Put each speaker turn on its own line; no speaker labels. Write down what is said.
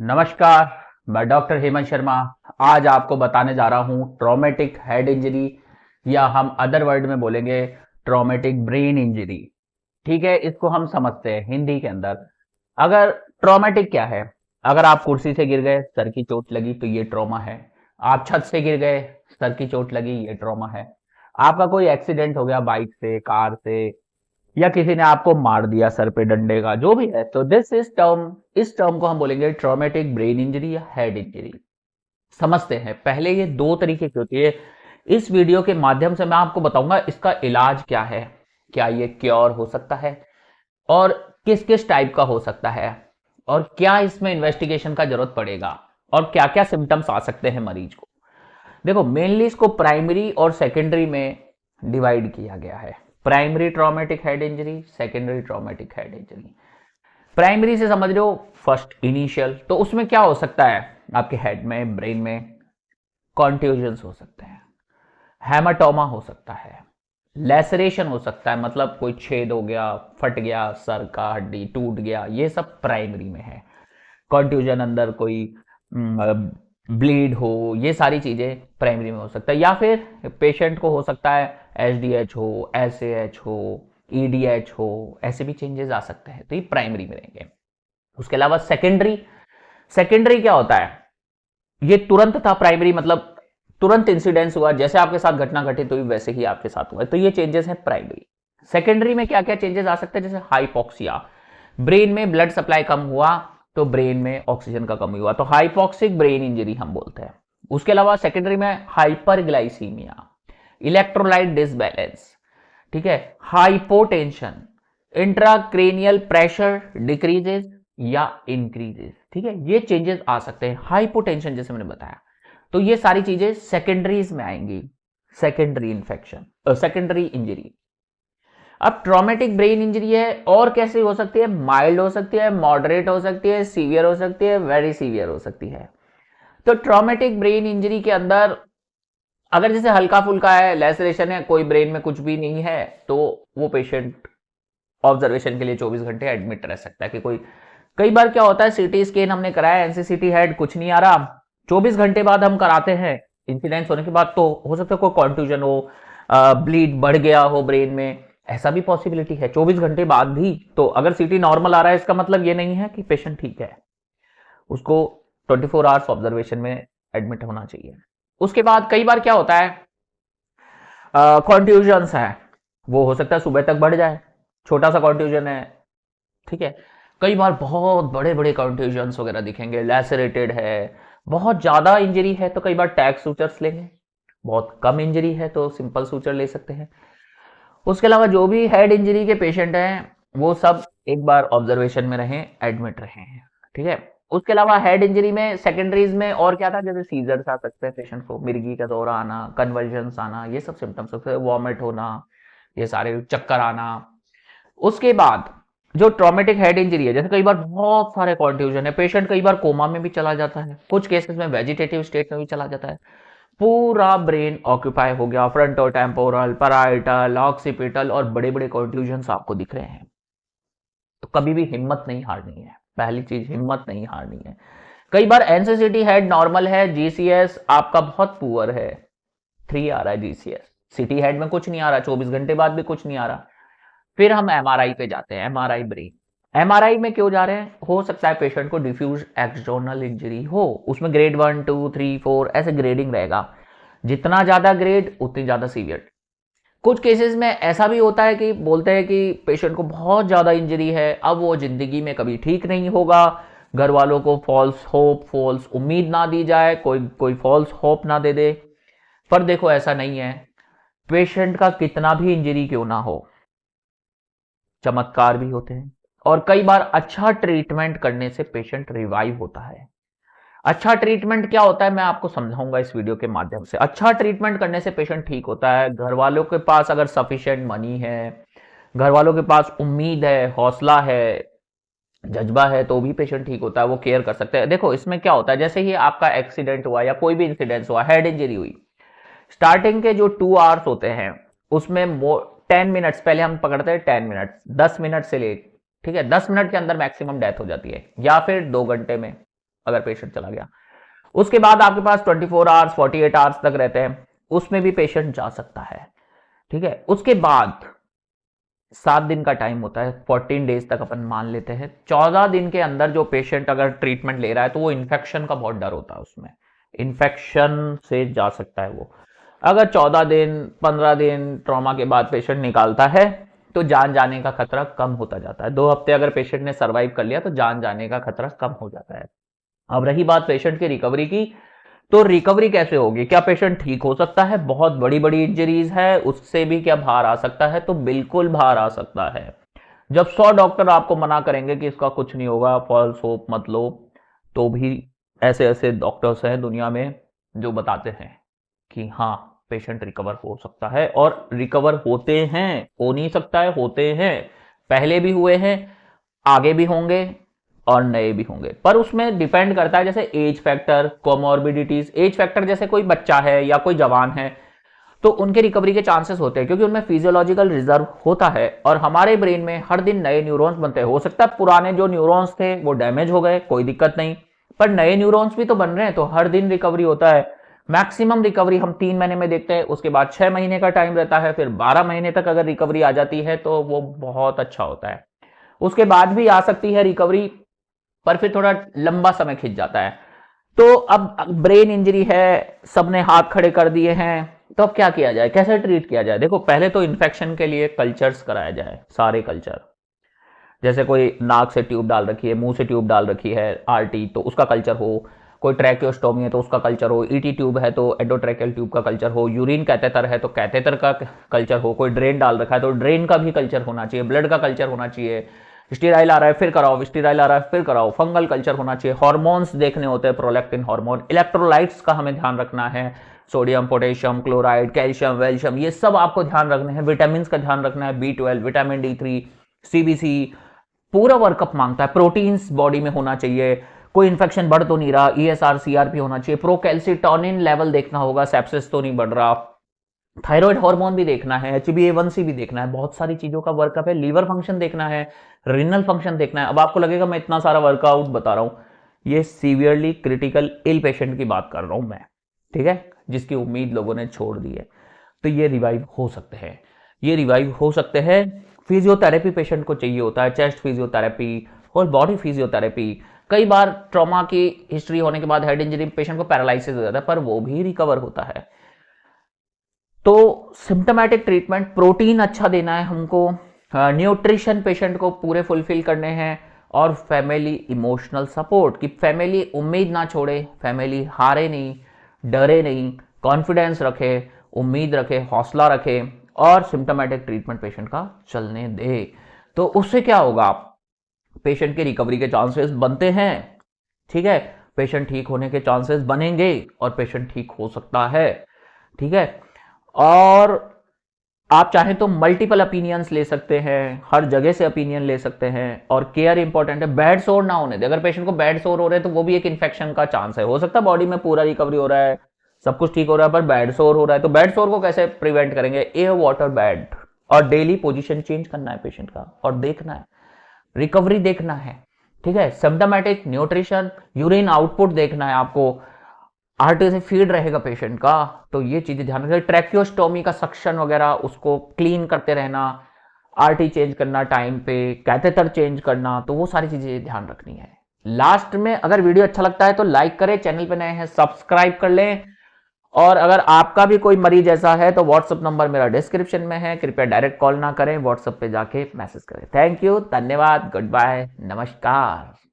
नमस्कार। मैं डॉक्टर हेमंत शर्मा। आज आपको बताने जा रहा हूं ट्रॉमेटिक हेड इंजरी, या हम अदर वर्ड में बोलेंगे ट्रॉमेटिक ब्रेन इंजरी। ठीक है, इसको हम समझते हैं हिंदी के अंदर। अगर ट्रॉमेटिक क्या है, अगर आप कुर्सी से गिर गए, सर की चोट लगी, तो ये ट्रॉमा है। आप छत से गिर गए, सर की चोट लगी, ये ट्रॉमा है। आपका कोई एक्सीडेंट हो गया बाइक से, कार से, या किसी ने आपको मार दिया सर पे डंडे का, जो भी है, तो दिस इज टर्म, इस टर्म को हम बोलेंगे ट्रॉमेटिक ब्रेन इंजरी या हेड इंजरी। समझते हैं पहले ये दो तरीके की होती है। इस वीडियो के माध्यम से मैं आपको बताऊंगा इसका इलाज क्या है, क्या ये क्योर हो सकता है, और किस किस टाइप का हो सकता है, और क्या इसमें इन्वेस्टिगेशन का जरूरत पड़ेगा, और क्या क्या सिम्टम्स आ सकते हैं मरीज को। देखो, मेनली इसको प्राइमरी और सेकेंडरी में डिवाइड किया गया है। Primary traumatic head injury, secondary traumatic head injury. Primary से समझ रहे हो, फर्स्ट इनिशियल, तो उसमें क्या हो सकता है, आपके हेड में, ब्रेन में कॉन्ट्यूजन्स हो सकते हैं, हेमाटोमा हो सकता है, लेसरेशन हो सकता है, मतलब कोई छेद हो गया, फट गया, सर का हड्डी टूट गया, ये सब प्राइमरी में है। कॉन्ट्यूजन, अंदर कोई ब्लीड हो, ये सारी चीजें प्राइमरी में हो सकता है। या फिर पेशेंट को हो सकता है एसडीएच हो, एसएएच हो, ईडीएच हो, ऐसे भी चेंजेस आ सकते हैं, तो ये प्राइमरी में रहेंगे। उसके अलावा सेकेंडरी, सेकेंडरी क्या होता है, ये तुरंत था, प्राइमरी मतलब तुरंत इंसिडेंस हुआ, जैसे आपके साथ घटना घटित हुई वैसे ही आपके साथ हुआ, तो ये चेंजेस है प्राइमरी। सेकेंडरी में क्या क्या चेंजेस आ सकते हैं, जैसे हाइपोक्सिया, ब्रेन में ब्लड सप्लाई कम हुआ, तो ब्रेन में ऑक्सीजन का कमी हुआ, तो हाइपोक्सिक ब्रेन इंजरी हम बोलते हैं। उसके अलावा सेकेंडरी में हाइपरग्लाइसीमिया, इलेक्ट्रोलाइट डिसबैलेंस, ठीक है, हाइपोटेंशन, इंट्राक्रेनियल प्रेशर डिक्रीजेस या इंक्रीजेस, ठीक है, ये चेंजेस आ सकते हैं। हाइपोटेंशन जैसे मैंने बताया, तो ये सारी चीजें सेकेंडरीज में आएंगी। Secondary infection, secondary injury. अब ट्रॉमेटिक ब्रेन इंजरी है, और कैसे हो सकती है, माइल्ड हो सकती है, मॉडरेट हो सकती है, सीवियर हो सकती है, वेरी सीवियर हो सकती है। तो ट्रॉमेटिक ब्रेन इंजरी के अंदर अगर जैसे हल्का फुल्का है, लेसरेशन है, कोई ब्रेन में कुछ भी नहीं है, तो वो पेशेंट ऑब्जर्वेशन के लिए 24 घंटे एडमिट रह सकता है। कि कोई, कई बार क्या होता है, सीटी स्कैन हमने कराया, एनसीसीटी हेड, कुछ नहीं आ रहा, 24 घंटे बाद हम कराते हैं इंसिडेंस होने के बाद, तो हो सकता है कोई कॉन्ट्यूजन हो, ब्लीड बढ़ गया हो ब्रेन में, ऐसा भी पॉसिबिलिटी है 24 घंटे बाद भी। तो अगर सीटी नॉर्मल आ रहा है, इसका मतलब ये नहीं है कि पेशेंट ठीक है, उसको 24 आवर्स ऑब्जर्वेशन में एडमिट होना चाहिए। उसके बाद कई बार क्या होता है, कॉन्ट्यूजन्स है, वो हो सकता है सुबह तक बढ़ जाए, छोटा सा कॉन्ट्यूजन है, ठीक है। कई बार बहुत बड़े बड़े कॉन्ट्यूजन्स वगैरह दिखेंगे, लैसरेटेड है, बहुत ज्यादा इंजरी है तो कई बार टैग सूचर्स लेंगे, बहुत कम इंजरी है तो सिंपल सूचर ले सकते हैं। उसके अलावा जो भी हेड इंजरी के पेशेंट हैं, वो सब एक बार ऑब्जर्वेशन में रहें, एडमिट रहे हैं, ठीक है। उसके अलावा हेड इंजरी में सेकेंडरीज में और क्या था, जैसे सीजर्स आ सकते हैं पेशेंट को, मिर्गी का दौरा आना, कन्वर्जन्स आना, ये सब सिम्टम्स सकते हैं, वॉमिट होना, ये सारे, चक्कर आना। उसके बाद जो ट्रॉमेटिक हेड इंजरी है, जैसे कई बार बहुत सारे कॉन्ट्यूजन है, पेशेंट कई बार कोमा में भी चला जाता है, कुछ केसेस में वेजिटेटिव स्टेट में भी चला जाता है, पूरा ब्रेन ऑक्यूपाई हो गया, फ्रंटो टेम्पोरल, पैराइटल, ऑक्सीपिटल, और बड़े बड़े कॉन्ट्यूजन आपको दिख रहे हैं, तो कभी भी हिम्मत नहीं हारनी है। पहली चीज, हिम्मत नहीं हारनी है। कई बार एनसीसीटी हेड नॉर्मल है, जीसीएस आपका बहुत पुअर है, 3 आ रहा है जीसीएस, सिटी हेड में कुछ नहीं आ रहा, 24 घंटे बाद भी कुछ नहीं आ रहा, फिर हम एमआरआई पे जाते हैं, एमआरआई ब्रेन। एमआरआई में क्यों जा रहे हैं, हो सकता है पेशेंट को डिफ्यूज एक्सोनल इंजरी हो, उसमें ग्रेड 1 2 3 4 ऐसे ग्रेडिंग रहेगा, जितना ज्यादा ग्रेड उतनी ज्यादा सीवियर। कुछ केसेस में ऐसा भी होता है कि बोलते हैं कि पेशेंट को बहुत ज्यादा इंजरी है, अब वो जिंदगी में कभी ठीक नहीं होगा, घर वालों को फॉल्स होप, फॉल्स उम्मीद ना दी जाए, कोई कोई फॉल्स होप ना दे दे। पर देखो, ऐसा नहीं है, पेशेंट का कितना भी इंजरी क्यों ना हो, चमत्कार भी होते हैं, और कई बार अच्छा ट्रीटमेंट करने से पेशेंट रिवाइव होता है। अच्छा ट्रीटमेंट क्या होता है, मैं आपको समझाऊंगा इस वीडियो के माध्यम से। अच्छा ट्रीटमेंट करने से पेशेंट ठीक होता है, घर वालों के पास अगर सफिशिएंट मनी है, घर वालों के पास उम्मीद है, हौसला है, जज्बा है, तो भी पेशेंट ठीक होता है, वो केयर कर सकते हैं। देखो, इसमें क्या होता है, जैसे ही आपका एक्सीडेंट हुआ या कोई भी इंसिडेंस हुआ, हेड इंजरी हुई, स्टार्टिंग के जो 2 आवर्स होते हैं, उसमें 10 मिनट्स पहले हम पकड़ते हैं, 10 मिनट्स, 10 मिनट से ले, ठीक है, 10 मिनट के अंदर मैक्सिमम डेथ हो जाती है, या फिर 2 घंटे में, अगर पेशेंट चला गया। उसके बाद आपके पास 24 आवर्स 48 आवर्स तक रहते हैं, उसमें भी पेशेंट जा सकता है। ठीक है, उसके बाद 7 दिन का टाइम होता है, 14 डेज तक अपन मान लेते हैं। 14 दिन के अंदर जो पेशेंट अगर ट्रीटमेंट ले रहा है तो वो इन्फेक्शन का बहुत डर होता है, उसमें इन्फेक्शन से जा सकता है वो। अगर 14 दिन 15 दिन ट्रॉमा के बाद पेशेंट निकालता है तो जान जाने का खतरा कम होता जाता है। 2 हफ्ते अगर पेशेंट ने सर्वाइव कर लिया तो जान जाने का खतरा कम हो जाता है। अब रही बात पेशेंट की रिकवरी की, तो रिकवरी कैसे होगी? क्या पेशेंट ठीक हो सकता है? बहुत बड़ी बड़ी इंजरीज है, उससे भी क्या बाहर आ सकता है? तो बिल्कुल बाहर आ सकता है। जब 100 डॉक्टर आपको मना करेंगे कि इसका कुछ नहीं होगा, फॉल्स होप मत लो, तो भी ऐसे ऐसे डॉक्टर्स हैं दुनिया में जो बताते हैं कि हाँ पेशेंट रिकवर हो सकता है, और रिकवर होते हैं। हो नहीं सकता है, होते हैं, पहले भी हुए हैं, आगे भी होंगे और नए भी होंगे। पर उसमें डिपेंड करता है, जैसे age factor, comorbidities. Age factor जैसे कोई बच्चा है या कोई जवान है तो उनके रिकवरी के चांसेस होते हैं, क्योंकि उनमें फिजियोलॉजिकल रिजर्व होता है और हमारे ब्रेन में हर दिन नए न्यूरॉन्स बनते हैं। हो सकता है पुराने जो न्यूरॉन्स थे वो डैमेज हो गए, कोई दिक्कत नहीं, पर नए न्यूरॉन्स भी तो बन रहे हैं, तो हर दिन रिकवरी होता है। मैक्सिमम रिकवरी हम 3 महीने में देखते हैं, उसके बाद 6 महीने का टाइम रहता है, फिर 12 महीने तक अगर रिकवरी आ जाती है तो वो बहुत अच्छा होता है। उसके बाद भी आ सकती है रिकवरी, पर फिर थोड़ा लंबा समय खिंच जाता है। तो अब ब्रेन इंजरी है, सबने हाथ खड़े कर दिए हैं, तो अब क्या किया जाए, कैसे ट्रीट किया जाए? देखो, पहले तो इन्फेक्शन के लिए कल्चर्स कराया जाए, सारे कल्चर। जैसे कोई नाक से ट्यूब डाल रखी है, मुंह से ट्यूब डाल रखी है, आरटी, तो उसका कल्चर हो। कोई ट्रैकियोस्टोमी है तो उसका कल्चर हो। ईटी ट्यूब है तो एंडोट्रैकियल ट्यूब का कल्चर हो। यूरिन कैथेटर है तो कैथेटर का कल्चर हो। कोई ड्रेन डाल रखा है तो ड्रेन का भी कल्चर होना चाहिए। ब्लड का कल्चर होना चाहिए। स्टीराइल आ रहा है फिर कराओ, स्टीराइल आ रहा है फिर कराओ। फंगल कल्चर होना चाहिए। हार्मोन्स देखने होते हैं, प्रोलैक्टिन हार्मोन। इलेक्ट्रोलाइट्स का हमें ध्यान रखना है, सोडियम, पोटेशियम, क्लोराइड, कैल्शियम, वेल्शियम, ये सब आपको ध्यान रखने हैं। विटामिन का ध्यान रखना है, B12, विटामिन D3, CBC, पूरा वर्कअप मांगता है। प्रोटीन्स बॉडी में होना चाहिए। कोई इन्फेक्शन बढ़ तो नहीं रहा, ESR CRP होना चाहिए। प्रोकैल्सिटोनिन लेवल देखना होगा, सेप्सिस तो नहीं बढ़ रहा। थायराइड हार्मोन भी देखना है, HbA1c भी देखना है। बहुत सारी चीजों का वर्कअप है। लीवर फंक्शन देखना है, रिनल फंक्शन देखना है। अब आपको लगेगा मैं इतना सारा वर्कआउट बता रहा हूं, ये सीवियरली क्रिटिकल इल पेशेंट की बात कर रहा हूं मैं, ठीक है, जिसकी उम्मीद लोगों ने छोड़ दी है। तो ये रिवाइव हो सकते हैं, ये रिवाइव हो सकते हैं। फिजियोथेरेपी पेशेंट को चाहिए होता है, चेस्ट फिजियोथेरेपी और बॉडी फिजियोथेरेपी। कई बार ट्रॉमा की हिस्ट्री होने के बाद हेड इंजरी पेशेंट को पैरालिसिस हो जाता है, पर वो भी रिकवर होता है। तो सिम्टोमेटिक ट्रीटमेंट, प्रोटीन अच्छा देना है हमको, न्यूट्रिशन पेशेंट को पूरे फुलफिल करने हैं, और फैमिली इमोशनल सपोर्ट, कि फैमिली उम्मीद ना छोड़े, फैमिली हारे नहीं, डरे नहीं, कॉन्फिडेंस रखे, उम्मीद रखे, हौसला रखे, और सिम्टोमेटिक ट्रीटमेंट पेशेंट का चलने दे। तो उससे क्या होगा, पेशेंट की रिकवरी के चांसेस बनते हैं, ठीक है, पेशेंट ठीक होने के चांसेस बनेंगे और पेशेंट ठीक हो सकता है, ठीक है। और आप चाहें तो मल्टीपल ओपिनियंस ले सकते हैं, हर जगह से ओपिनियन ले सकते हैं, और केयर इंपॉर्टेंट है। बैड सोर ना होने दे। अगर पेशेंट को बैड सोर हो रहे हैं तो वो भी एक इन्फेक्शन का चांस है। हो सकता है बॉडी में पूरा रिकवरी हो रहा है, सब कुछ ठीक हो रहा है, पर बैड सोर हो रहा है। तो बैड सोर को कैसे प्रिवेंट करेंगे? एयर वाटर बैड, और डेली पोजीशन चेंज करना है पेशेंट का, और देखना है, रिकवरी देखना है, ठीक है। सिम्टोमेटिक, न्यूट्रिशन, यूरिन आउटपुट देखना है आपको, आरटी से फीड रहेगा पेशेंट का, तो ये चीजें ध्यान रखें। ट्रैकियोस्टोमी का सक्शन वगैरह उसको क्लीन करते रहना, आरटी चेंज करना टाइम पे, कैथेटर चेंज करना, तो वो सारी चीजें ध्यान रखनी है। लास्ट में, अगर वीडियो अच्छा लगता है तो लाइक करें, चैनल पे नए हैं सब्सक्राइब कर लें, और अगर आपका भी कोई मरीज ऐसा है तो व्हाट्सएप नंबर मेरा डिस्क्रिप्शन में है, कृपया डायरेक्ट कॉल ना करें, व्हाट्सएप पे जाके मैसेज करें। थैंक यू, धन्यवाद, गुड बाय, नमस्कार।